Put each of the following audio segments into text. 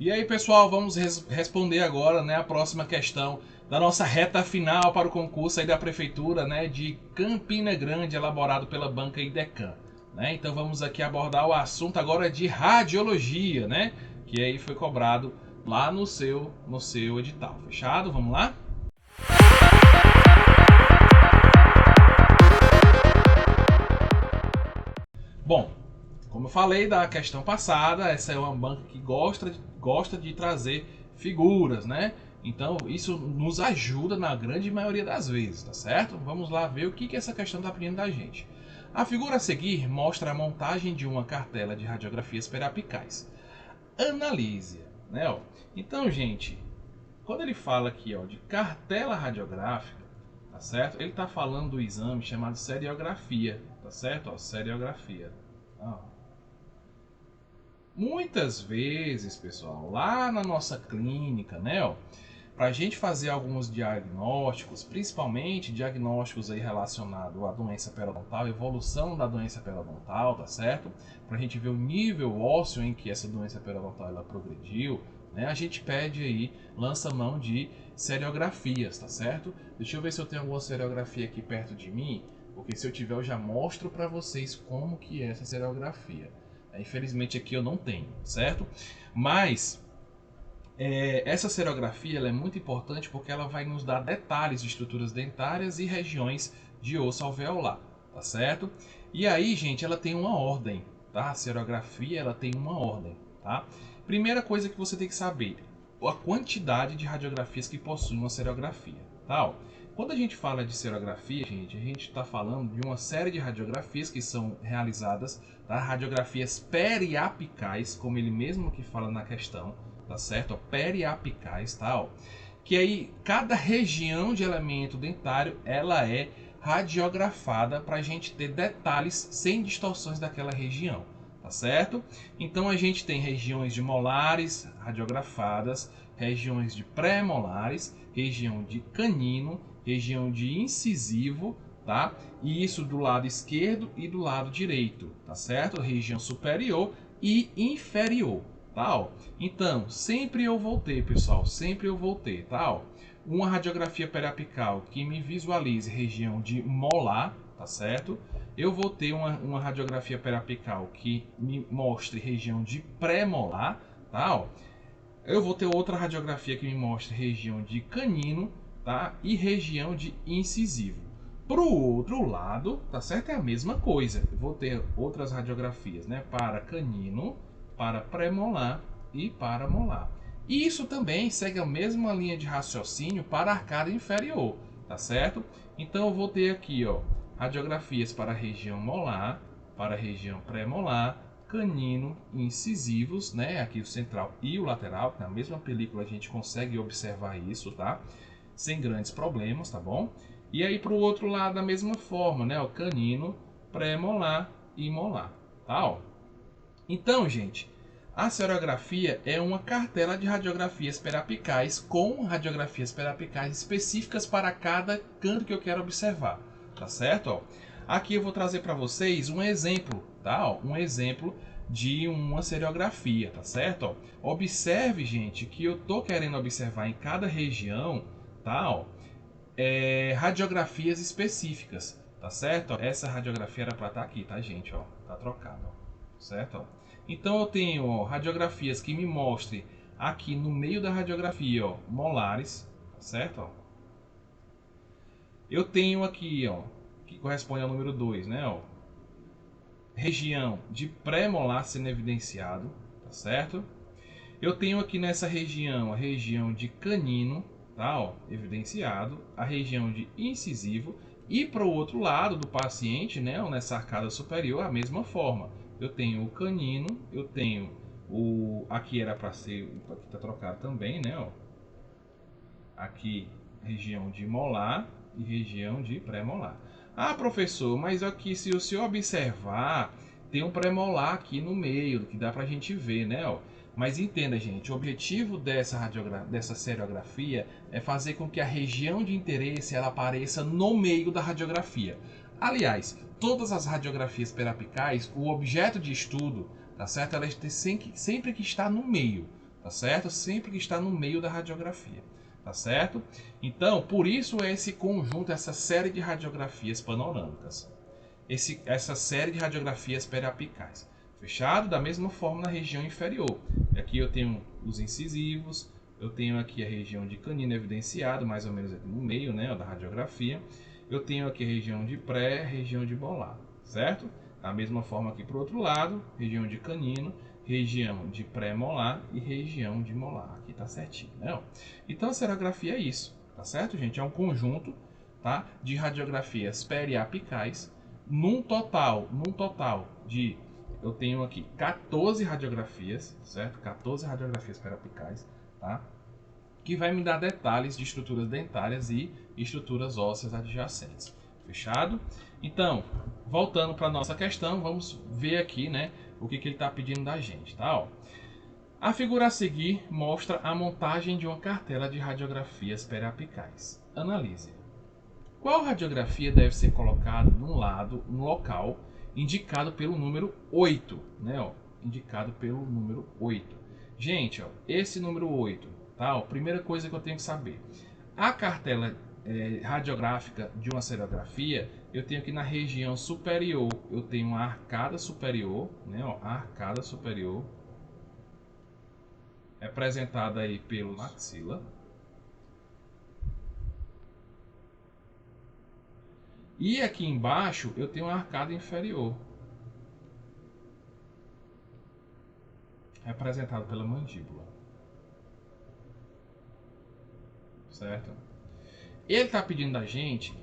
E aí, pessoal, vamos responder agora, né, a próxima questão da nossa reta final para o concurso aí da Prefeitura, né, de Campina Grande, elaborado pela banca IDECAM. Né? Então vamos aqui abordar o assunto agora de radiologia, né, que aí foi cobrado lá no seu edital. Fechado? Vamos lá? Bom, como eu falei da questão passada, essa é uma banca que gosta de trazer figuras, né? Então isso nos ajuda na grande maioria das vezes, tá certo? Vamos lá ver o que essa questão está pedindo da gente. A figura a seguir mostra a montagem de uma cartela de radiografias periapicais. Analise-a, né? Ó. Então, gente, quando ele fala aqui, ó, de cartela radiográfica, tá certo? Ele está falando do exame chamado seriografia, tá certo? Ó, seriografia. Muitas vezes, pessoal, lá na nossa clínica, né, ó, para a gente fazer alguns diagnósticos, principalmente diagnósticos aí relacionados à doença periodontal, evolução da doença periodontal, tá certo? Para a gente ver o nível ósseo em que essa doença periodontal ela progrediu, né? A gente pede aí, lança mão de seriografias, tá certo? Deixa eu ver se eu tenho alguma seriografia aqui perto de mim, porque se eu tiver eu já mostro para vocês como que é essa seriografia. Infelizmente aqui eu não tenho, certo? Mas essa serografia ela é muito importante porque ela vai nos dar detalhes de estruturas dentárias e regiões de osso alveolar, tá certo? E aí, gente, ela tem uma ordem, tá? A serografia ela tem uma ordem, tá? Primeira coisa que você tem que saber, a quantidade de radiografias que possui uma serografia, tá? Quando a gente fala de serografia, gente, a gente está falando de uma série de radiografias que são realizadas, tá? Radiografias periapicais, como ele mesmo que fala na questão, tá certo? Periapicais, tá? Que aí cada região de elemento dentário ela é radiografada para a gente ter detalhes sem distorções daquela região, tá certo? Então a gente tem regiões de molares radiografadas, regiões de pré-molares, região de canino, região de incisivo, tá? E isso do lado esquerdo e do lado direito, tá certo? Região superior e inferior, tá? Então, sempre eu vou ter, pessoal, sempre eu vou ter, tá? Uma radiografia periapical que me visualize região de molar, tá certo? Eu vou ter uma radiografia periapical que me mostre região de pré-molar, tá? Eu vou ter outra radiografia que me mostre região de canino, tá? E região de incisivo. Pro outro lado, tá certo? É a mesma coisa. Eu vou ter outras radiografias, né? Para canino, para pré-molar e para molar. E isso também segue a mesma linha de raciocínio para a arcada inferior, tá certo? Então eu vou ter aqui, ó, radiografias para a região molar, para a região pré-molar, canino e incisivos, né? Aqui o central e o lateral, na mesma película a gente consegue observar isso, tá? Sem grandes problemas, tá bom? E aí para o outro lado da mesma forma, né? O canino, pré-molar e molar, tá? Ó. Então, gente, a serografia é uma cartela de radiografias periapicais com radiografias periapicais específicas para cada canto que eu quero observar, tá certo? Ó. Aqui eu vou trazer para vocês um exemplo, tá? Ó, um exemplo de uma seriografia, tá certo? Ó. Observe, gente, que eu tô querendo observar em cada região, tá? Ó, radiografias específicas, tá certo? Ó, essa radiografia era para estar aqui, tá, gente? Ó, tá trocado, ó, certo? Ó. Então eu tenho, ó, radiografias que me mostrem aqui no meio da radiografia, ó, molares, tá certo? Ó. Eu tenho aqui, ó, que corresponde ao número 2, né? Ó, região de pré-molar sendo evidenciado, tá certo? Eu tenho aqui nessa região a região de canino, tá? Ó, evidenciado, a região de incisivo e para o outro lado do paciente, né? Ó, nessa arcada superior, a mesma forma. Eu tenho o canino, eu tenho o... Aqui era para ser... Aqui está trocado também, né? Ó. Aqui, região de molar e região de pré-molar. Ah, professor, mas aqui se o senhor observar, tem um pré-molar aqui no meio, que dá para a gente ver, né? Ó. Mas entenda, gente, o objetivo dessa seriografia é fazer com que a região de interesse ela apareça no meio da radiografia. Aliás, todas as radiografias periapicais, o objeto de estudo, tá certo? Ela tem sempre que estar no meio, tá certo? Sempre que está no meio da radiografia, tá certo? Então, por isso é esse conjunto, essa série de radiografias panorâmicas, essa série de radiografias periapicais. Fechado? Da mesma forma na região inferior. Aqui eu tenho os incisivos, eu tenho aqui a região de canino evidenciado, mais ou menos aqui no meio, né, da radiografia. Eu tenho aqui a região de pré, região de molar, certo? Da mesma forma aqui para o outro lado, região de canino, região de pré-molar e região de molar. Aqui tá certinho, né? Então a serografia é isso, tá certo, gente? É um conjunto, tá, de radiografias periapicais, num total de, eu tenho aqui 14 radiografias, certo? 14 radiografias periapicais, tá? Que vai me dar detalhes de estruturas dentárias e estruturas ósseas adjacentes. Fechado? Então, voltando para a nossa questão, vamos ver aqui, né, o que ele está pedindo da gente, tá? Ó. A figura a seguir mostra a montagem de uma cartela de radiografias periapicais. Analise. Qual radiografia deve ser colocada no local indicado pelo número 8, né, ó, indicado pelo número 8. Gente, ó, esse número 8, tá? Ó, primeira coisa que eu tenho que saber. A cartela radiográfica de uma serografia, eu tenho aqui na região superior, eu tenho uma arcada superior, né, ó, a arcada superior, representada aí pelo maxila. E aqui embaixo eu tenho uma arcada inferior, representado pela mandíbula, certo? Ele está pedindo da gente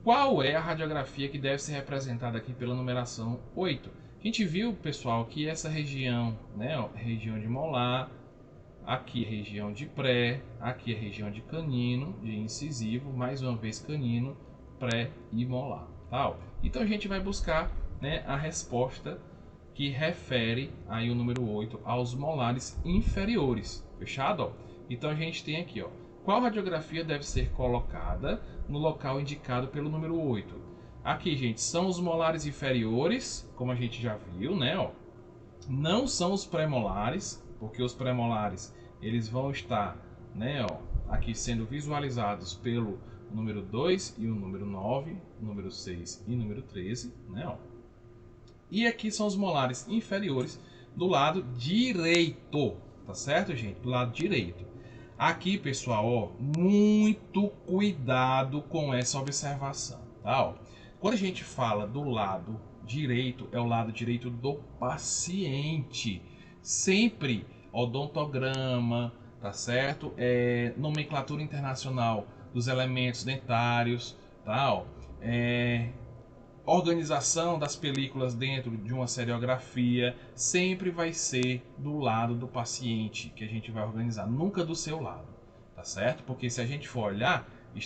qual é a radiografia que deve ser representada aqui pela numeração 8. A gente viu, pessoal, que essa região, né, ó, região de molar, aqui região de pré, aqui a região de canino, de incisivo, mais uma vez canino, pré e molar, tá? Então a gente vai buscar, né, a resposta que refere aí o número 8 aos molares inferiores, fechado? Ó? Então a gente tem aqui, ó, qual radiografia deve ser colocada no local indicado pelo número 8? Aqui, gente, são os molares inferiores, como a gente já viu, né? Ó. Não são os pré-molares, porque os pré-molares eles vão estar, né, ó, aqui sendo visualizados pelo número 2 e o número 9, número 6 e número 13, né, ó. E aqui são os molares inferiores do lado direito, tá certo, gente? Do lado direito. Aqui, pessoal, ó, muito cuidado com essa observação, tá? Ó. Quando a gente fala do lado direito, é o lado direito do paciente. Sempre odontograma, tá certo? Nomenclatura internacional dos elementos dentários, tá? Ó. Organização das películas dentro de uma seriografia sempre vai ser do lado do paciente que a gente vai organizar, nunca do seu lado, tá certo? Porque se a gente for olhar, a gente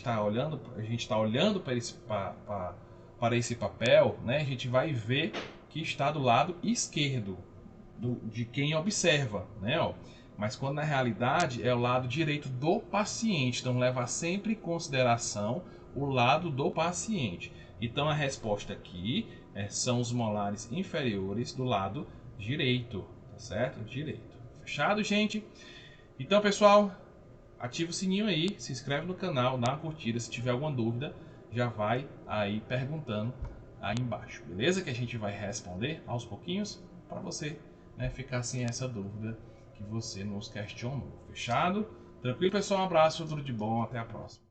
está olhando para esse papel, né? A gente vai ver que está do lado esquerdo de quem observa, né? Ó. Mas quando na realidade é o lado direito do paciente, então levar sempre em consideração o lado do paciente. Então a resposta aqui são os molares inferiores do lado direito, tá certo? Direito. Fechado, gente? Então, pessoal, ativa o sininho aí, se inscreve no canal, dá uma curtida. Se tiver alguma dúvida, já vai aí perguntando aí embaixo, beleza? Que a gente vai responder aos pouquinhos para você, né, ficar sem essa dúvida que você nos questionou. Fechado? Tranquilo, pessoal? Um abraço, tudo de bom, até a próxima.